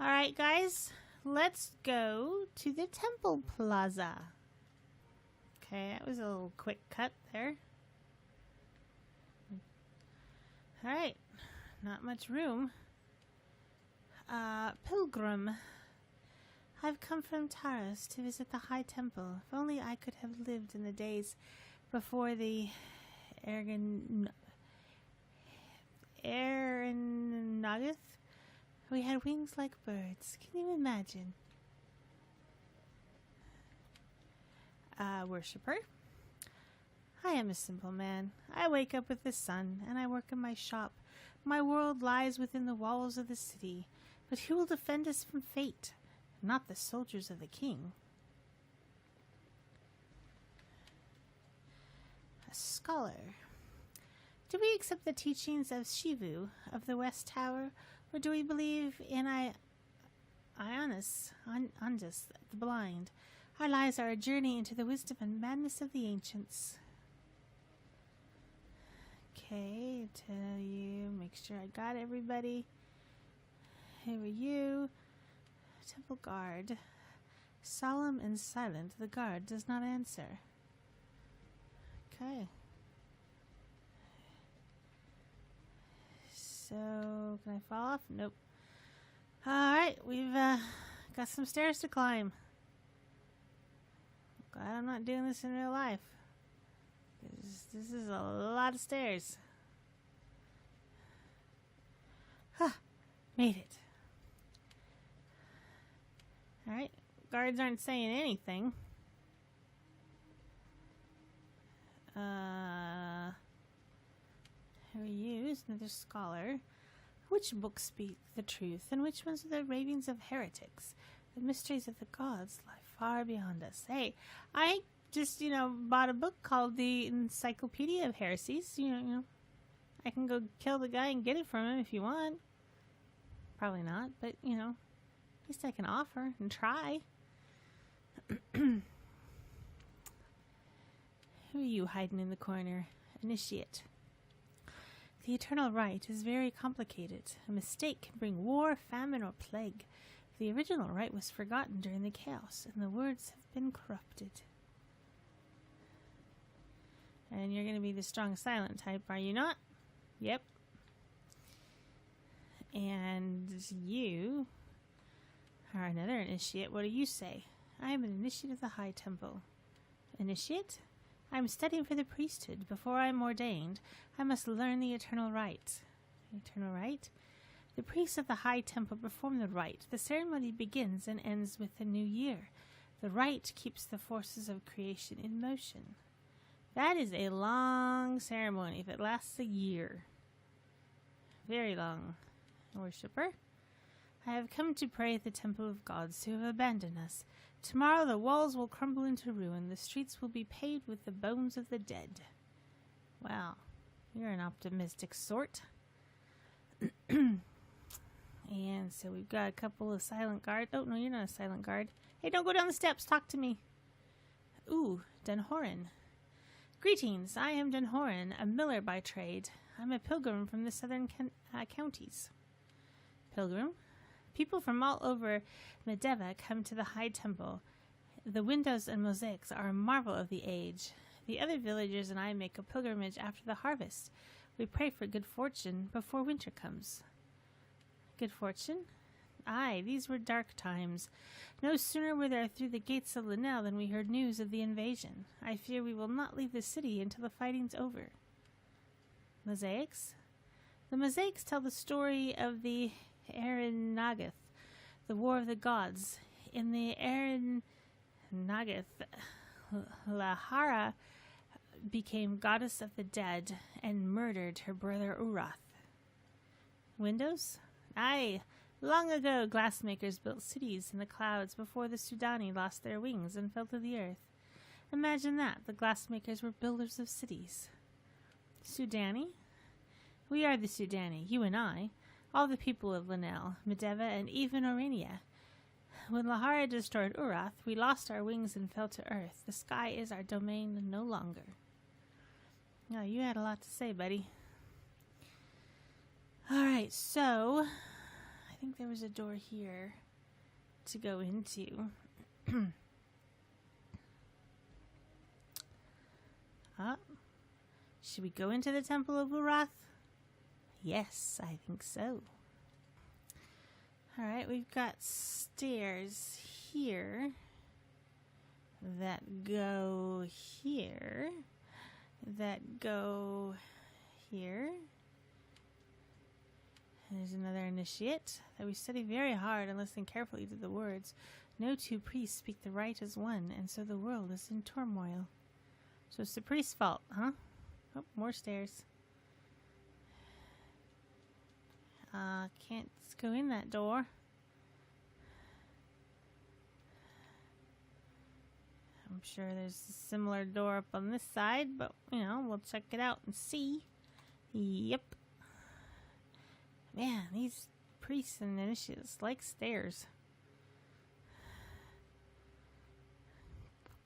Alright, guys, let's go to the Temple Plaza. Okay, that was a little quick cut there. Alright, not much room. Pilgrim. I've come from Taros to visit the High Temple. If only I could have lived in the days before the Nagath. We had wings like birds. Can you imagine? Worshipper. I am a simple man. I wake up with the sun, and I work in my shop. My world lies within the walls of the city. But who will defend us from fate? Not the soldiers of the king. A scholar. Do we accept the teachings of Shivu of the West Tower, or do we believe in Ionis, Undus, the blind? Our lives are a journey into the wisdom and madness of the ancients. Okay, tell you, make sure I got everybody. Who are you? Temple guard. Solemn and silent, the guard does not answer. Okay. So, can I fall off? Nope. Alright, we've got some stairs to climb. Glad I'm not doing this in real life. This is a lot of stairs. Huh. Made it. Alright. Guards aren't saying anything. Who are you? Another scholar. Which books speak the truth, and which ones are the ravings of heretics? The mysteries of the gods lie far beyond us. Hey, I just, bought a book called The Encyclopedia of Heresies. I can go kill the guy and get it from him if you want. Probably not, but, at least I can offer and try. Who are you hiding in the corner? Initiate. The eternal rite is very complicated. A mistake can bring war, famine, or plague. The original rite was forgotten during the chaos, and the words have been corrupted. And you're going to be the strong silent type, are you not? Yep. And you are another initiate. What do you say? I am an initiate of the High Temple. Initiate? I am studying for the priesthood. Before I am ordained, I must learn the eternal rite. Eternal rite? The priests of the High Temple perform the rite. The ceremony begins and ends with the new year. The rite keeps the forces of creation in motion. That is a long ceremony if it lasts a year. Very long. Worshipper, I have come to pray at the temple of gods who have abandoned us. Tomorrow the walls will crumble into ruin. The streets will be paved with the bones of the dead. Wow, you're an optimistic sort. And so we've got a couple of silent guards. Oh, no, you're not a silent guard. Hey, don't go down the steps. Talk to me. Ooh, Denhoran. Greetings. I am Denhoran, a miller by trade. I'm a pilgrim from the southern counties. Pilgrim? People from all over Medeva come to the High Temple. The windows and mosaics are a marvel of the age. The other villagers and I make a pilgrimage after the harvest. We pray for good fortune before winter comes. Good fortune? Aye, these were dark times. No sooner were there through the gates of Linnell than we heard news of the invasion. I fear we will not leave the city until the fighting's over. Mosaics? The mosaics tell the story of the Nagath, the war of the gods. In the Nagath, Lahara became goddess of the dead and murdered her brother Urath. Windows? Aye, long ago glassmakers built cities in the clouds before the Sudani lost their wings and fell to the earth. Imagine that, the glassmakers were builders of cities. Sudani? We are the Sudani, you and I, all the people of Linnell, Medeva, and even Orania. When Lahara destroyed Urath, we lost our wings and fell to earth. The sky is our domain no longer. Oh, you had a lot to say, buddy. Alright, so I think there was a door here to go into. Should we go into the Temple of Urath? Yes, I think so. Alright, we've got stairs here that go here, that go here. And there's another initiate that we study very hard and listen carefully to the words. No two priests speak the right as one, and so the world is in turmoil. So it's the priest's fault, huh? Oh, more stairs. Can't go in that door. I'm sure there's a similar door up on this side, but, you know, we'll check it out and see. Yep. Man, these priests and initiates like stairs.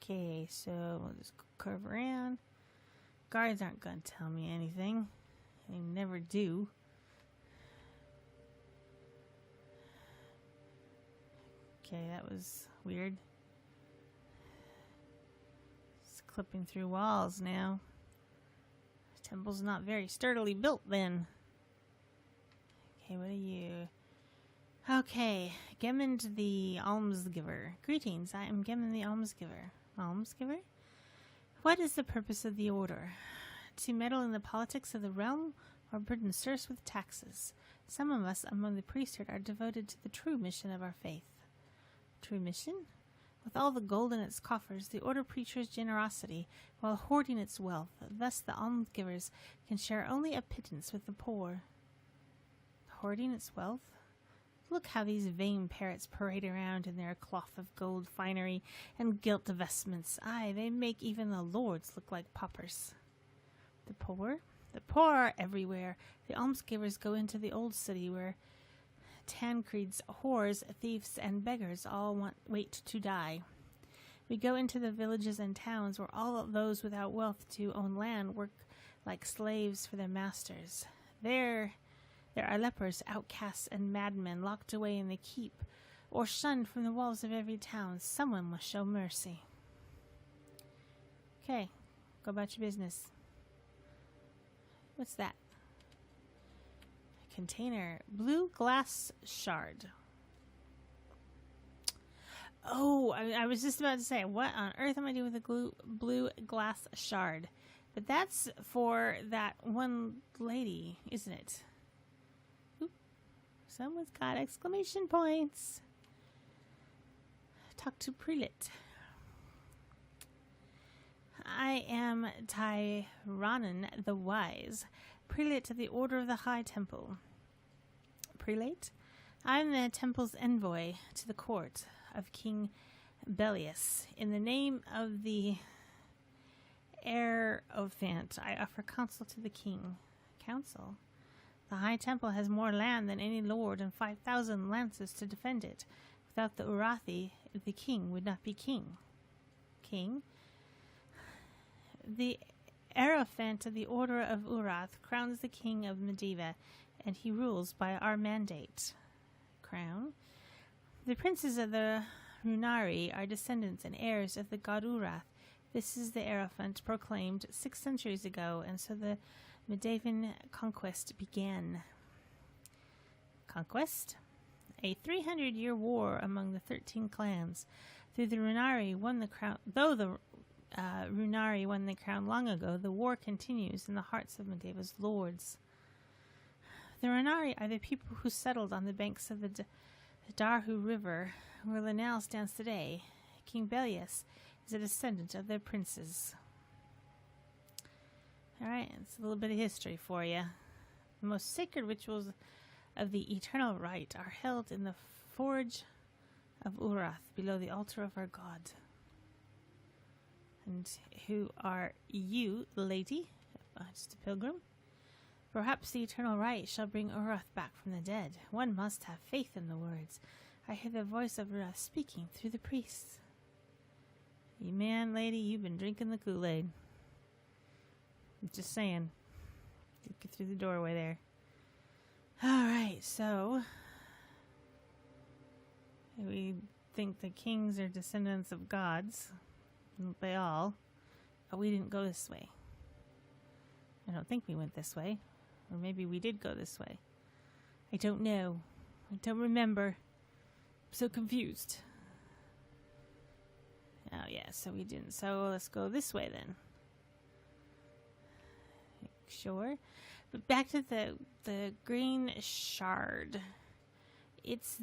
Okay, so we'll just curve around. Guards aren't going to tell me anything. They never do. Okay, that was weird. It's clipping through walls now. The temple's not very sturdily built then. Okay, what are you? Okay, Gemmond the Almsgiver. Greetings, I am Gemmond the Almsgiver. Almsgiver? What is the purpose of the order? To meddle in the politics of the realm or burden serfs with taxes? Some of us among the priesthood are devoted to the true mission of our faith. True mission? With all the gold in its coffers, the order preaches generosity while hoarding its wealth. Thus the almsgivers can share only a pittance with the poor. Hoarding its wealth? Look how these vain parrots parade around in their cloth of gold finery and gilt vestments. Aye, they make even the lords look like paupers. The poor? The poor are everywhere. The almsgivers go into the old city where Tancreds, whores, thieves, and beggars all wait to die. We go into the villages and towns where all those without wealth to own land work like slaves for their masters. There are lepers, outcasts, and madmen locked away in the keep, or shunned from the walls of every town. Someone must show mercy. Okay, go about your business. What's that? Container. Blue glass shard. Oh, I was just about to say, what on earth am I doing with a blue glass shard? But that's for that one lady, isn't it? Oop. Someone's got exclamation points. Talk to Prelate. I am Tyrannon the Wise, Prelate of the Order of the High Temple. Prelate? I am the temple's envoy to the court of King Bellius. In the name of the Hierophant, I offer counsel to the king. Counsel? The High Temple has more land than any lord and 5,000 lances to defend it. Without the Urathi, the king would not be king. King? The Hierophant of the Order of Urath crowns the king of Medivh, and he rules by our mandate. Crown? The princes of the Runari are descendants and heirs of the god Urath. This is the Hierophant proclaimed 6 centuries ago, and so the Medivhian conquest began. Conquest? A 300-year war among the 13 clans. Though the Runari won the crown long ago, the war continues in the hearts of Medivh's lords. The Runari are the people who settled on the banks of the Darhu River, where Linnell stands today. King Bellius is a descendant of their princes. Alright, it's a little bit of history for you. The most sacred rituals of the eternal rite are held in the forge of Urath, below the altar of our god. And who are you, lady? Just a pilgrim? Perhaps the eternal rite shall bring Urath back from the dead. One must have faith in the words. I hear the voice of Urath speaking through the priests. You man, lady, you've been drinking the Kool-Aid. I'm just saying. Get through the doorway there. Alright, so We think the kings are descendants of gods. They all. But we didn't go this way. I don't think we went this way. Or maybe we did go this way. I don't know. I don't remember. I'm so confused. Oh yeah, so we didn't. So let's go this way then. Sure. But back to the green shard. It's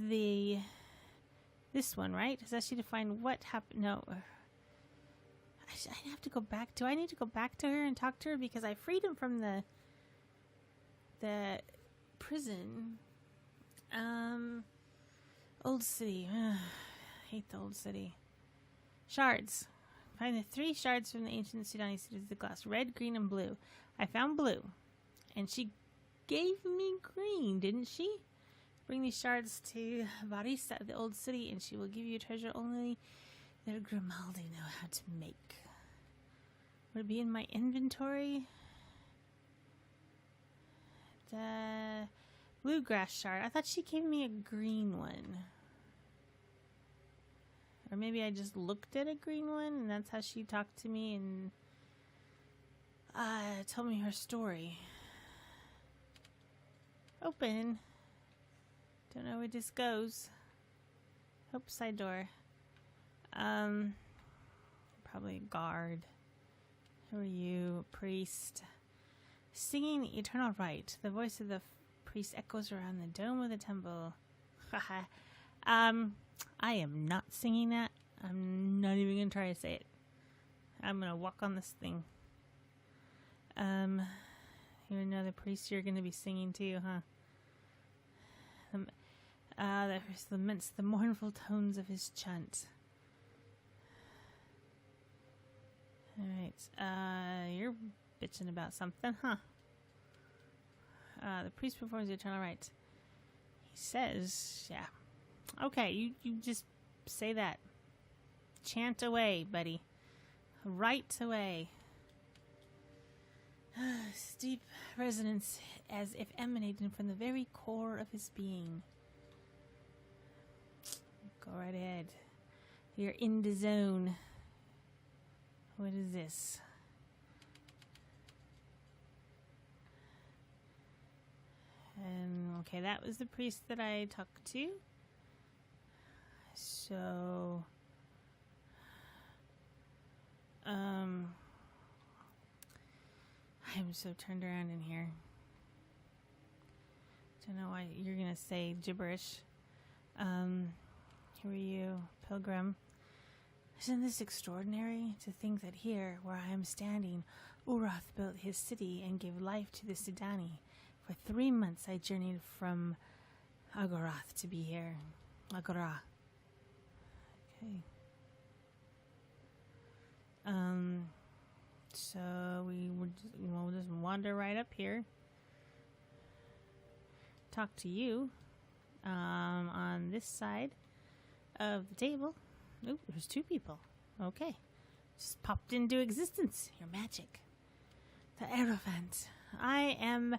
this one, right? It's actually to find what happened. No. I have to go back. Do I need to go back to her and talk to her? Because I freed him from the prison. Old city. Hate the old city. Shards. Find the 3 shards from the ancient Sudani cities of the glass. Red, green, and blue. I found blue. And she gave me green, didn't she? Bring these shards to Varista, the old city, and she will give you a treasure only their Grimaldi know how to make. Would it be in my inventory? The bluegrass shard. I thought she gave me a green one. Or maybe I just looked at a green one and that's how she talked to me and told me her story. Open. Don't know where this goes. Hope side door. Probably a guard. Who are you? Priest. Singing the eternal rite. The voice of the priest echoes around the dome of the temple. I am not singing that. I'm not even gonna try to say it. I'm gonna walk on this thing. You know the priest you're gonna be singing to, huh? There's laments the mournful tones of his chant. Alright, you're bitching about something, huh? The priest performs the eternal rite. He says, yeah. Okay, you just say that. Chant away, buddy. Right away. Deep resonance as if emanating from the very core of his being. Go right ahead. You're in the zone. What is this? And okay, that was the priest that I talked to. So I'm so turned around in here. Don't know why you're gonna say gibberish. Who are you, pilgrim? Isn't this extraordinary to think that here, where I am standing, Urath built his city and gave life to the Sudani. For 3 months I journeyed from Agorath to be here. Agora. Okay. So we'll just wander right up here. Talk to you. On this side of the table. Ooh, there's 2 people. Okay. Just popped into existence. Your magic. The Aerophant. I am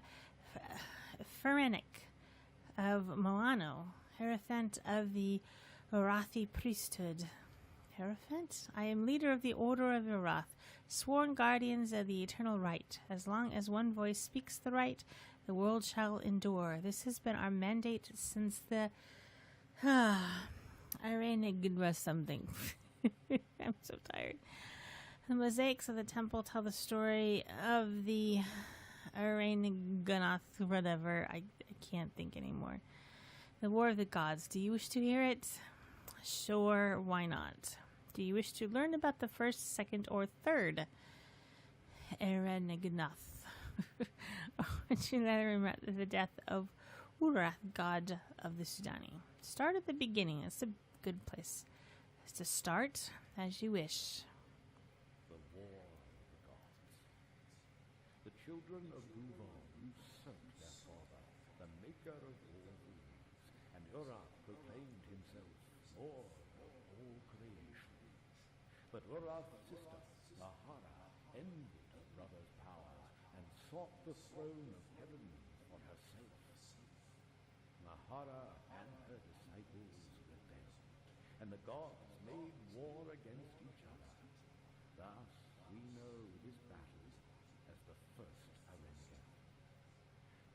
Pherenic of Moano. Hierophant of the Urathi priesthood. Hierophant? I am leader of the Order of Urath, sworn guardians of the eternal right. As long as one voice speaks the right, the world shall endure. This has been our mandate since the Irenig was something. I'm so tired. The mosaics of the temple tell the story of the Ireniganath, whatever. I can't think anymore. The War of the Gods. Do you wish to hear it? Sure, why not? Do you wish to learn about the first, second, or third Ireniganath? Would you rather remember the death of Urath, god of the Sudani? Start at the beginning. It's a good place to start, as you wish. The War of the Gods. The children of Uval usurped their father, the maker of all things, and Urath proclaimed himself Lord of all creation. But Urath's sister, Mahara, envied her brother's power and sought the throne of heaven for herself. Mahara and her disciples rebelled. and the gods made war against each other. Thus we know this battle as the First Arenga.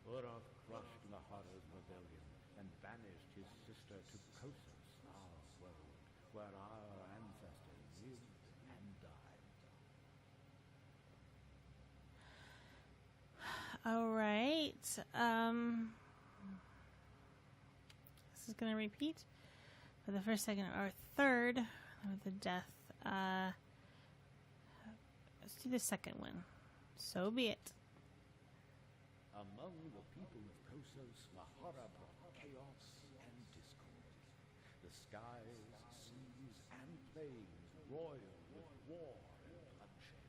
Urarth crushed Nahara's rebellion and banished his sister to Kossos, our world, where our ancestors lived and died. All right. This is going to repeat for the first, second, or third with the death. Let's do the second one. So be it. Among the people of Kossos, Nahara brought chaos and discord. The skies, seas, and plains roiled with war and bloodshed.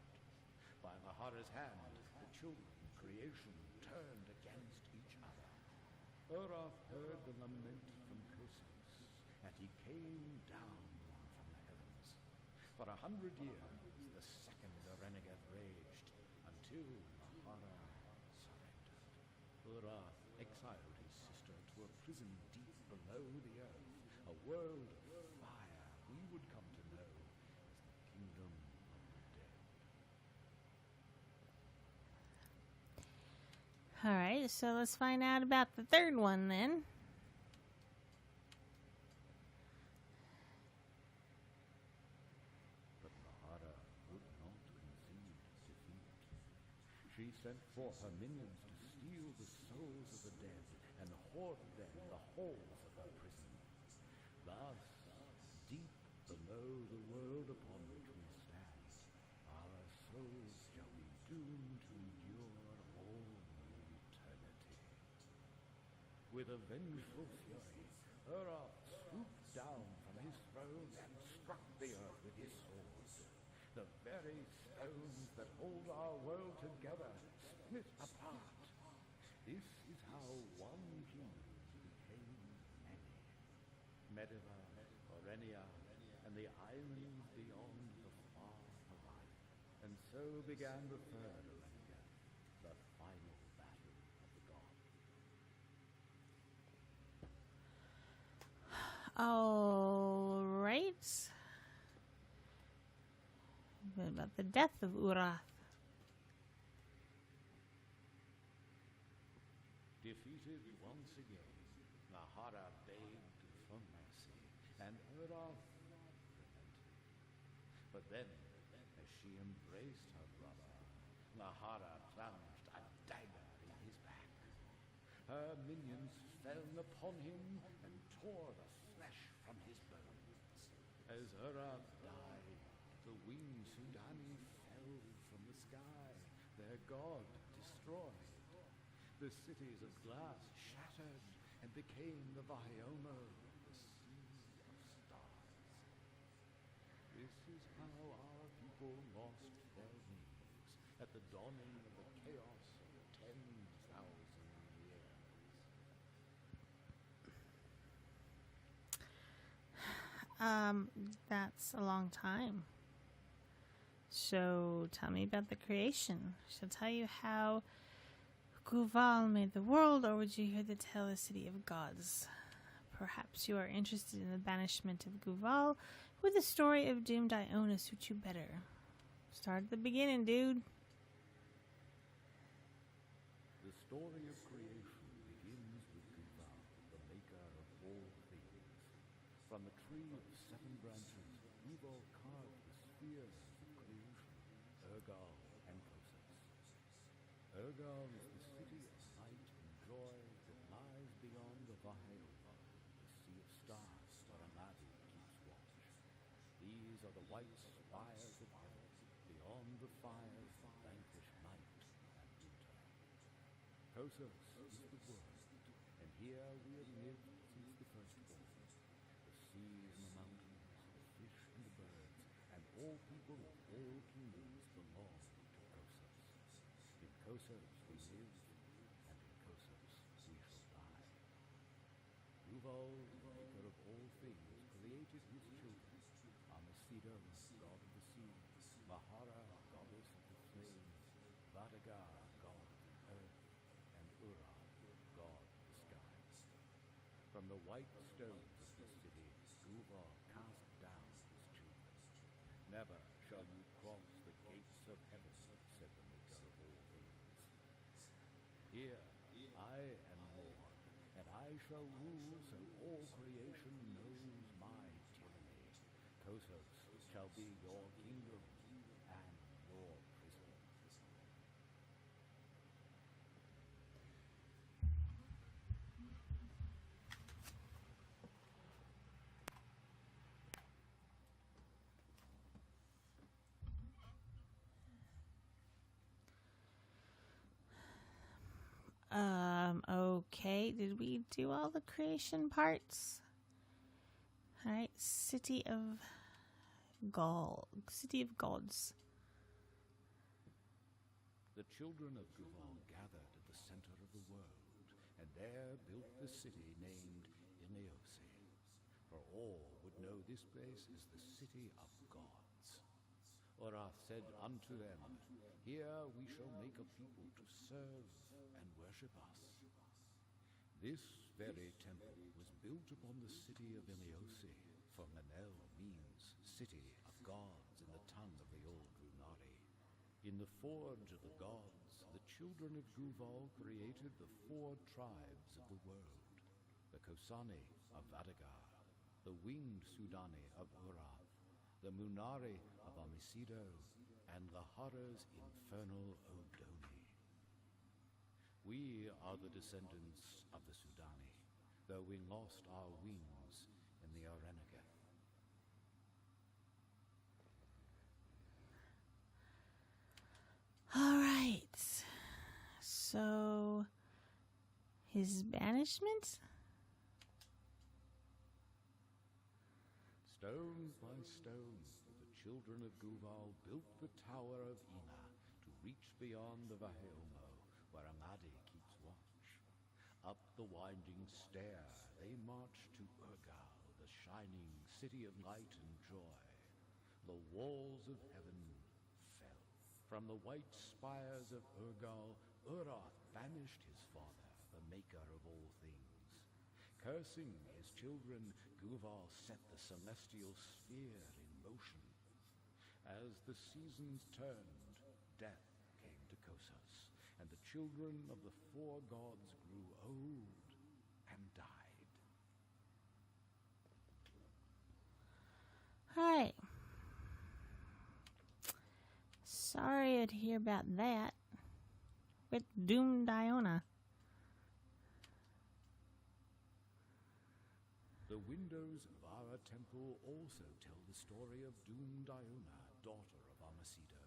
By Nahara's hand, the children, creation, turned against each other. Urarth heard the lament from Kossos, and he came down from the heavens. For 100 years, the second Arenegeth raged, until Nahara surrendered. Urarth exiled his sister to a prison deep below the earth, a world of fire we would come to know as the Kingdom of the Dead. All right, so let's find out about the third one then. But Nahara would not concede defeat. She sent forth her minions to steal the souls of the dead and hoard them in the halls of her prison. Thus, deep below the world upon which we stand, our souls shall be doomed to endure all eternity. With a vengeful fury, Urarth swooped down from his throne and struck the earth with his sword. The very stones that hold our world together split apart. This is how one kingdom became many. Mediva, Orenia, and the islands beyond the far horizon. And so began the third Arenga, the final battle of the gods. All right. What about the death of Urarth? Defeated once again, Nahara begged for mercy, and Urarth relented. But then, as she embraced her brother, Nahara plunged a dagger in his back. Her minions fell upon him and tore the flesh from his bones. As Urarth died, the winged Sudani fell from the sky, their god destroyed. The cities of glass shattered and became the Vahioma, the sea of stars. This is how our people lost their wings at the dawning of the chaos of 10,000 years. That's a long time. So tell me about the creation. Shall I tell you how Guval made the world, or would you hear the tale of the city of gods? Perhaps you are interested in the banishment of Guval. Would the story of doomed Iona suit you better? Start at the beginning, dude. The story of creation begins with Guval, the maker of all things. From the tree of 7 branches, Guval carved the spheres of creation, Ergal and Kossos. Ergal is the city of light and joy that lies beyond the Vahioma, the sea of stars where Amadi keeps watch. These are the white spires of heaven, beyond the fires that vanquish night and winter. Kossos is the world, and here we have lived since the firstborn. The seas and the mountains, the fish and the birds, and all people of all kingdoms belong to Kossos. In Kossos we live, and in Kossos we shall die. Guval, the maker of all things, created his children. Amasido, god of the sea, Mahara, goddess of the flames, Vadaga, god of the earth, and Urarth, god of the skies. From the white stones of the city, Guval cast Never shall you cross the gates of heaven, said the Maker of all things. Here I am Lord, and I shall rule so all creation knows my tyranny. Kossos shall be your kingdom and your prison. Okay. Did we do all the creation parts? Alright, City of Gods. The children of Guval gathered at the center of the world, and there built the city named Ineose. For all would know this place is the city of gods. Orath said unto them, Here we shall make a people to serve and worship us. This very temple was built upon the city of Ineose, for Manel means city of gods in the tongue of the old Runari. In the forge of the gods, the children of Guval created the 4 tribes of the world, the Kosani of Vadagar, the winged Sudani of Urath, the Munari of Amisido, and the horrors infernal Odoni. We are the descendants of the Sudani, though we lost our wings in the Arenega. Alright. So, his banishment? Stone by stone, the children of Guval built the Tower of Ina to reach beyond the Vaheomo, where Amadi keeps watch. Up the winding stair, they marched to Urgal, the shining city of light and joy. The walls of heaven fell. From the white spires of Urgal, Urath banished his father, the maker of all things. Cursing his children, Guval set the celestial sphere in motion. As the seasons turned, death came to Kossos, and the children of the 4 gods grew old and died. Alright. Sorry to hear about that. With Doom Diona. The windows of our temple also tell the story of Doom Diona, daughter of Amasido.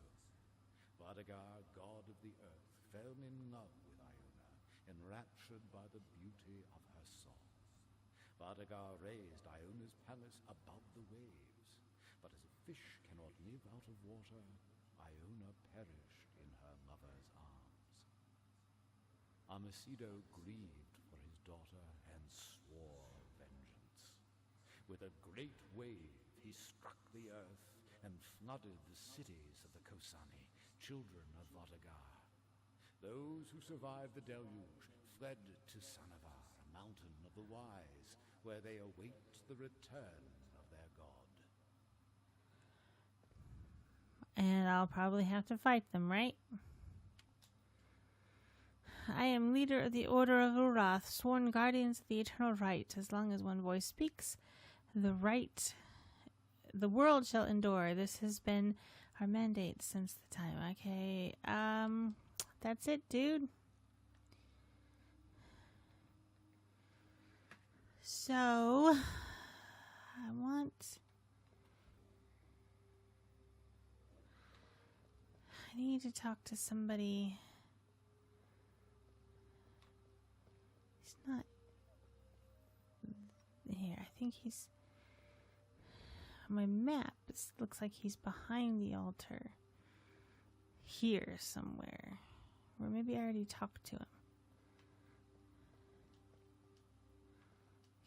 Vadagar, god of the earth, fell in love with Iona, enraptured by the beauty of her song. Vadagar raised Iona's palace above the waves, but as a fish cannot live out of water, Iona perished in her lover's arms. Amasido grieved for his daughter and swore vengeance. With a great wave, he struck the earth and flooded the cities of the Kosani, children of Vadagar. Those who survived the deluge fled to Sanavar, a mountain of the wise, where they await the return of their god. And I'll probably have to fight them, right? I am leader of the Order of Urath, sworn guardians of the eternal right. As long as one voice speaks, the world shall endure. This has been our mandate since the time. Okay, that's it, dude. So, I need to talk to somebody. He's not here. I think he's on my map. It looks like he's behind the altar here somewhere, or maybe I already talked to him.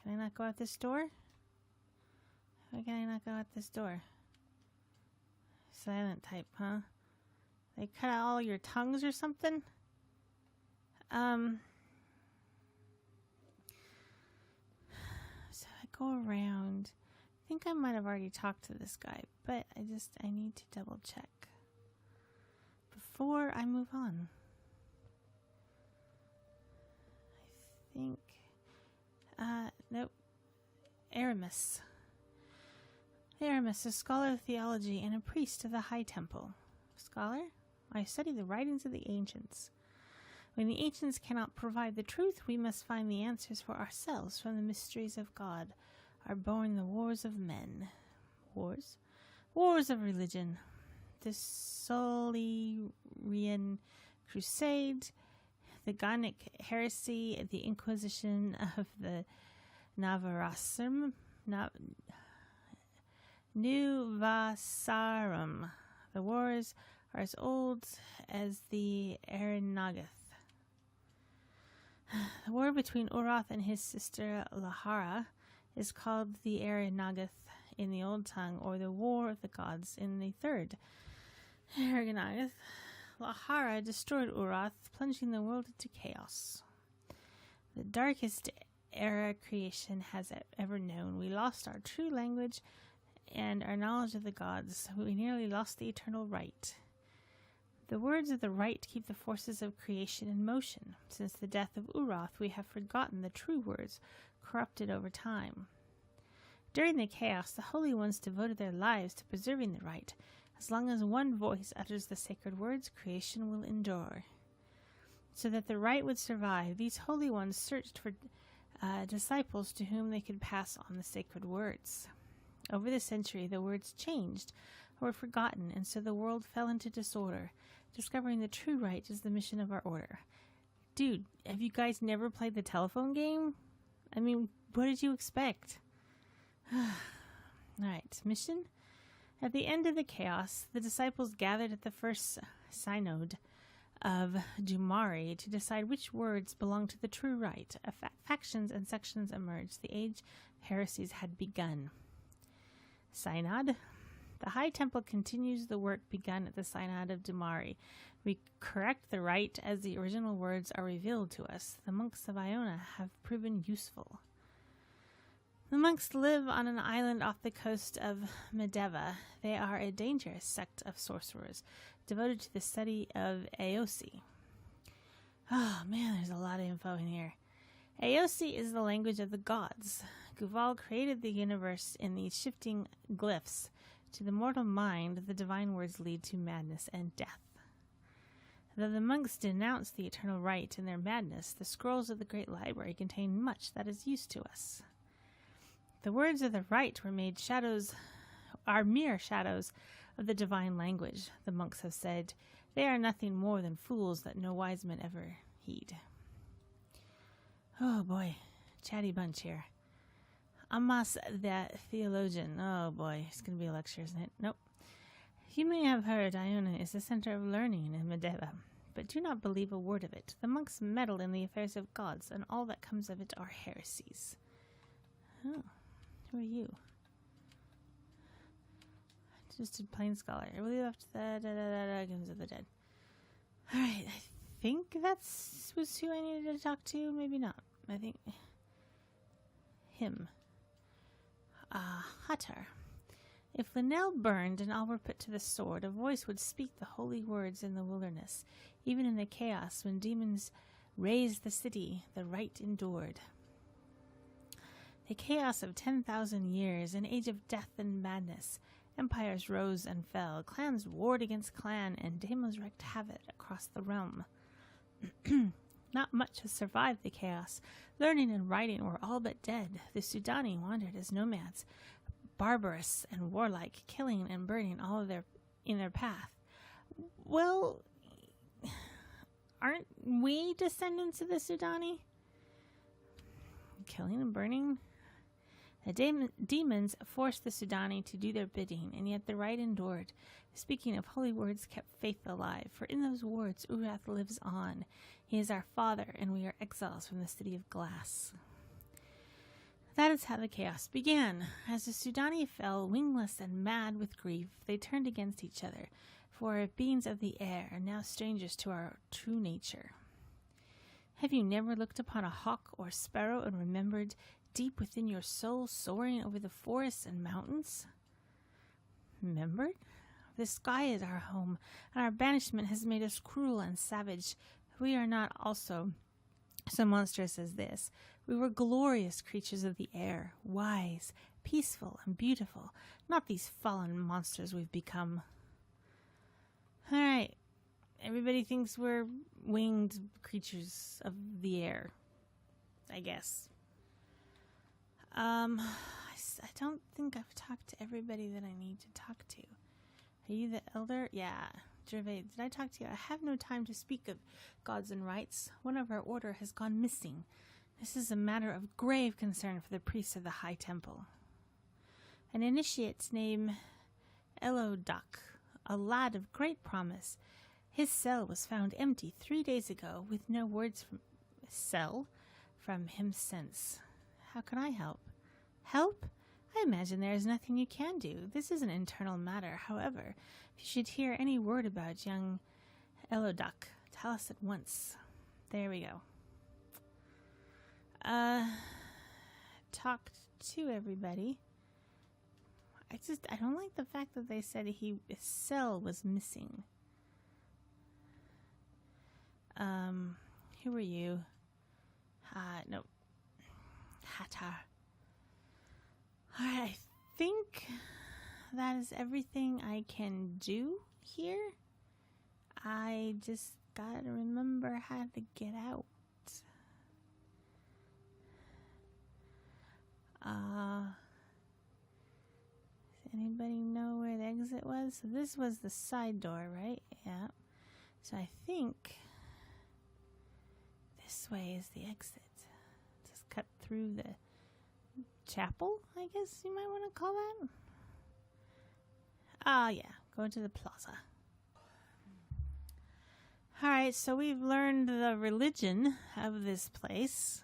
Can I not go out this door? Why can I not go out this door? Silent type, huh? They cut out all your tongues or something? So I go around. I think I might have already talked to this guy, but I need to double check before I move on. I think, nope. Aramis. Aramis, a scholar of theology and a priest of the High Temple. Scholar? I study the writings of the ancients. When the ancients cannot provide the truth, we must find the answers for ourselves. From the mysteries of God are born the wars of men. Wars? Wars of religion. The Solarian Crusade, the Gonic heresy, the Inquisition of the Navasarum, Nuvasarum. The wars are as old as the Arenagoth. The war between Urath and his sister Lahara is called the Arenagoth in the Old Tongue, or the War of the Gods in the Third. Arenagoth. Lahara destroyed Urath, plunging the world into chaos. The darkest era creation has ever known. We lost our true language and our knowledge of the gods. We nearly lost the eternal right. The words of the right keep the forces of creation in motion. Since the death of Urath, we have forgotten the true words, corrupted over time. During the chaos, the holy ones devoted their lives to preserving the right. As long as one voice utters the sacred words, creation will endure. So that the right would survive, these holy ones searched for disciples to whom they could pass on the sacred words. Over the century, the words changed or were forgotten, and so the world fell into disorder. Discovering the true right is the mission of our order. Dude, have you guys never played the telephone game? I mean, what did you expect? Alright, mission? At the end of the chaos, the disciples gathered at the first synod of Dumari to decide which words belonged to the true right. Factions and sections emerged. The age of heresies had begun. Synod. The High Temple continues the work begun at the Synod of Dumari. We correct the right as the original words are revealed to us. The monks of Iona have proven useful. The monks live on an island off the coast of Medeva. They are a dangerous sect of sorcerers, devoted to the study of Aosi. Oh man, there's a lot of info in here. Aosi is the language of the gods. Guval created the universe in these shifting glyphs. To the mortal mind, the divine words lead to madness and death. Though the monks denounce the eternal right in their madness, the scrolls of the Great Library contain much that is used to us. The words of the right are mere shadows of the divine language, the monks have said. They are nothing more than fools that no wise men ever heed. Oh boy, chatty bunch here. Amas the theologian. Oh boy, it's going to be a lecture, isn't it? Nope. You may have heard Iona is the center of learning in Medeva, but do not believe a word of it. The monks meddle in the affairs of gods, and all that comes of it are heresies. Oh, who are you? Just a plain scholar. I believe after the Games of the Dead. Alright, I think was who I needed to talk to. Maybe not. I think him. Hutter. If Linnell burned and all were put to the sword, a voice would speak the holy words in the wilderness. Even in the chaos, when demons razed the city, the right endured. The chaos of 10,000 years, an age of death and madness. Empires rose and fell, clans warred against clan, and demons wreaked havoc across the realm. Not much has survived the chaos. Learning and writing were all but dead. The Sudani wandered as nomads, barbarous and warlike, killing and burning all in their path. Well, aren't we descendants of the Sudani? Killing and burning? The demons forced the Sudani to do their bidding, and yet the right endured. Speaking of holy words kept faith alive, for in those words Urath lives on. He is our father, and we are exiles from the city of glass. That is how the chaos began. As the Sudani fell, wingless and mad with grief, they turned against each other, for beings of the air, now strangers to our true nature. Have you never looked upon a hawk or sparrow and remembered deep within your soul, soaring over the forests and mountains? Remembered? The sky is our home, and our banishment has made us cruel and savage. We are not also so monstrous as this. We were glorious creatures of the air, wise, peaceful, and beautiful, not these fallen monsters we've become. All right. Everybody thinks we're winged creatures of the air, I guess. I don't think I've talked to everybody that I need to talk to. Are you the elder? Yeah. Gervais, did I talk to you? I have no time to speak of gods and rights. One of our order has gone missing. This is a matter of grave concern for the priests of the High Temple. An initiate named Elodoc, a lad of great promise. His cell was found empty 3 days ago, with no words from him since. How can I help? Help? I imagine there is nothing you can do. This is an internal matter. However, if you should hear any word about young Elodoc, tell us at once. There we go. Talked to everybody. I don't like the fact that they said his cell was missing. Who are you? No. Hatar. Alright, I think that is everything I can do here. I just gotta remember how to get out. Does anybody know where the exit was? So this was the side door, right? Yeah. So I think this way is the exit. Just cut through the chapel, I guess you might want to call that. Yeah, go into the plaza. Alright, so we've learned the religion of this place.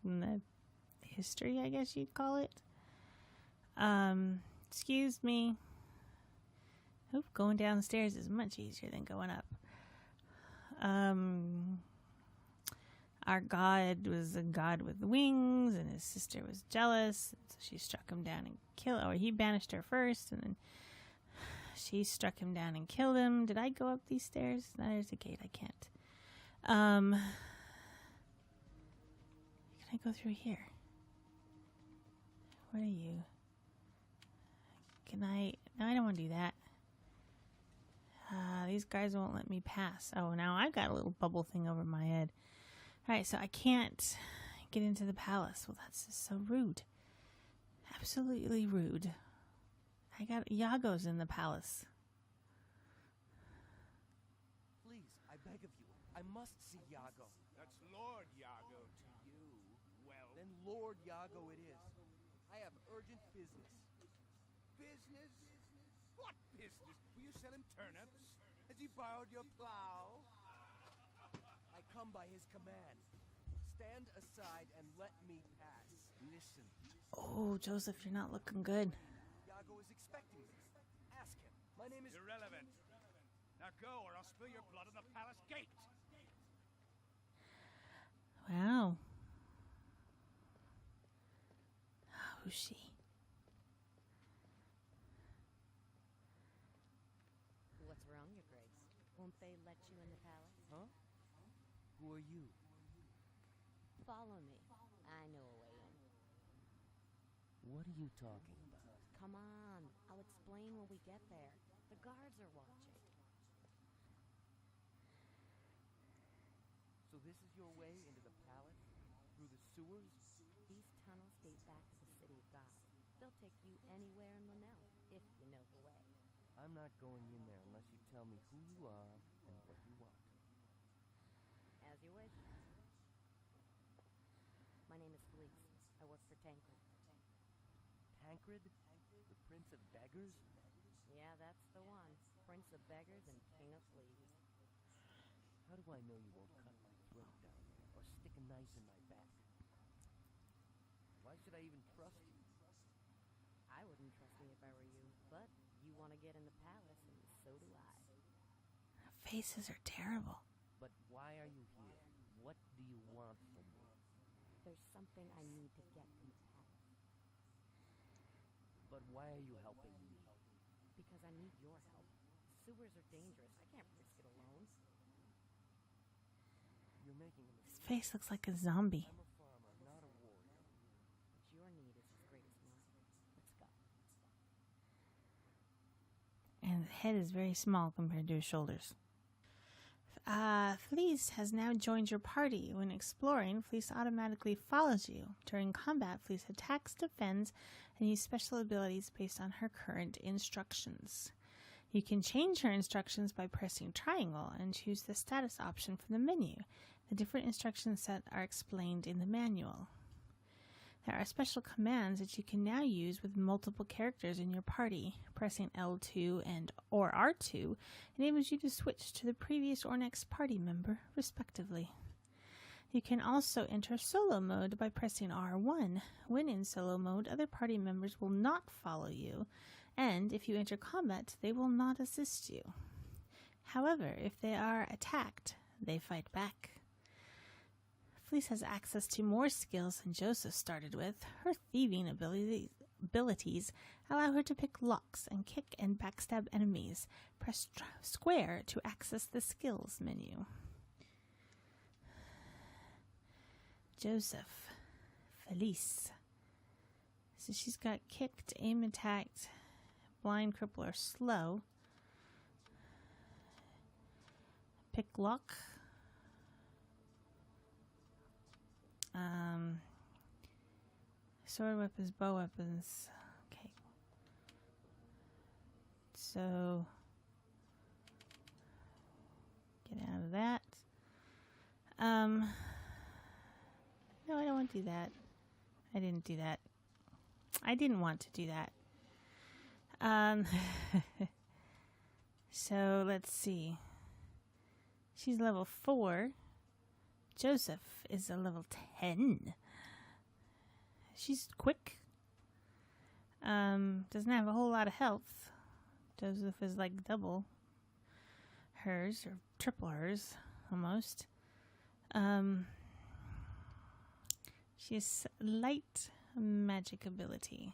And the history, I guess you'd call it. Excuse me. Oop, going downstairs is much easier than going up. Our god was a god with wings, and his sister was jealous, so she struck him down and killed him. Or he banished her first, and then she struck him down and killed him. Did I go up these stairs? No, there's a gate. I can't. Can I go through here? What are you? Can I? No, I don't want to do that. These guys won't let me pass. Oh, now I've got a little bubble thing over my head. Alright, so I can't get into the palace. Well, that's just so rude. Absolutely rude. I got Iago's in the palace. Please, I beg of you. I must see Iago. That's Lord Iago to you. Well, Then Lord Iago it is. I have urgent business. business? What business? Will you sell him turnips? Has he borrowed your plow? I come by his command. Stand aside and let me pass. Listen. Oh, Joseph, you're not looking good. Iago is expecting me. Ask him. My name is... Irrelevant. Now go, or I'll spill your blood on the palace gate. Wow. Who's she? What's wrong, Your Grace? Won't they let you in the palace? Huh? Who are you? Follow me. I know a way in. What are you talking about? Come on. I'll explain when we get there. The guards are watching. So this is your way into the palace? Through the sewers? These tunnels date back to the City of God. They'll take you anywhere in Linnell, if you know the way. I'm not going in there unless you tell me who you are and what you want. As you wish. My name is Felice. I work for Tancred. Tancred? The Prince of Beggars? Yeah, that's the one. Prince of Beggars and King of Fleas. How do I know you won't cut my throat down there or stick a knife in my back? Why should I even trust you? I wouldn't trust me if I were you, but you want to get in the palace, and so do I. Faces are terrible. But why are you here? What do you want from me? There's something I need to get from the But why are you helping me? Because I need your help. The sewers are dangerous. I can't risk it alone. You're making a His mistake. face looks like a zombie. I'm a farmer, not a warrior. But your need is as great as mine. Let's go. And the head is very small compared to his shoulders. Fleece has now joined your party. When exploring, Fleece automatically follows you. During combat, Fleece attacks, defends, and uses special abilities based on her current instructions. You can change her instructions by pressing triangle and choose the status option from the menu. The different instruction sets are explained in the manual. There are special commands that you can now use with multiple characters in your party. Pressing L2 or R2 enables you to switch to the previous or next party member, respectively. You can also enter solo mode by pressing R1. When in solo mode, other party members will not follow you, and if you enter combat, they will not assist you. However, if they are attacked, they fight back. Fleece has access to more skills than Joseph started with. Her thieving abilities allow her to pick locks and kick and backstab enemies. Press square to access the skills menu. Joseph. Felice. So she's got kicked, aim attacked, blind, cripple, or slow. Pick lock. Sword weapons, bow weapons. Okay. So, get out of that. No, I don't want to do that. I didn't do that. I didn't want to do that. So, let's see. She's level 4. Joseph is a level 10. She's quick. Doesn't have a whole lot of health. Joseph is like double hers, or triple hers, almost. She has light magic ability.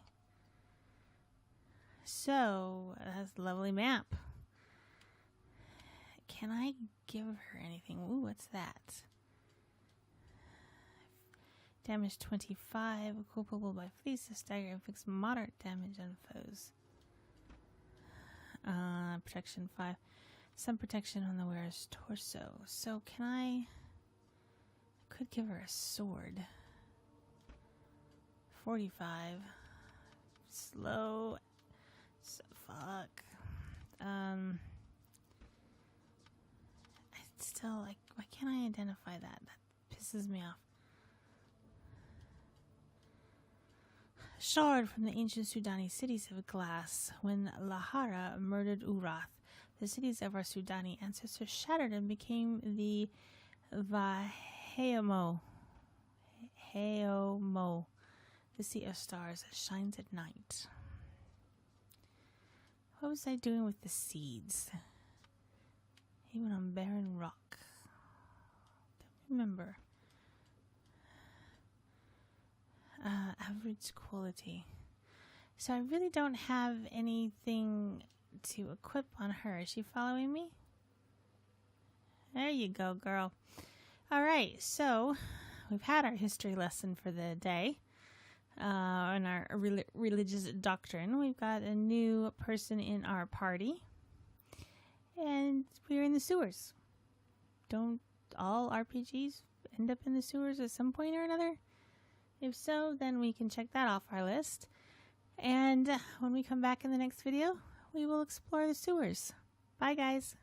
So, it has a lovely map. Can I give her anything? Ooh, what's that? Damage 25, equipable by Fleece. The stagger inflicts moderate damage on foes. Protection 5. Some protection on the wearer's torso. So can I could give her a sword. 45. Slow. So fuck. I still like. Why can't I identify that? That pisses me off. Shard from the ancient Sudani cities of glass. When Lahara murdered Urath, the cities of our Sudani ancestors shattered and became the Vaheomo, the sea of stars that shines at night. What was I doing with the seeds? Even on barren rock. Don't remember. Average quality. So I really don't have anything to equip on her. Is she following me? There you go, girl. Alright, so we've had our history lesson for the day. On our religious doctrine. We've got a new person in our party. And we're in the sewers. Don't all RPGs end up in the sewers at some point or another? If so, then we can check that off our list. And when we come back in the next video, we will explore the sewers. Bye, guys.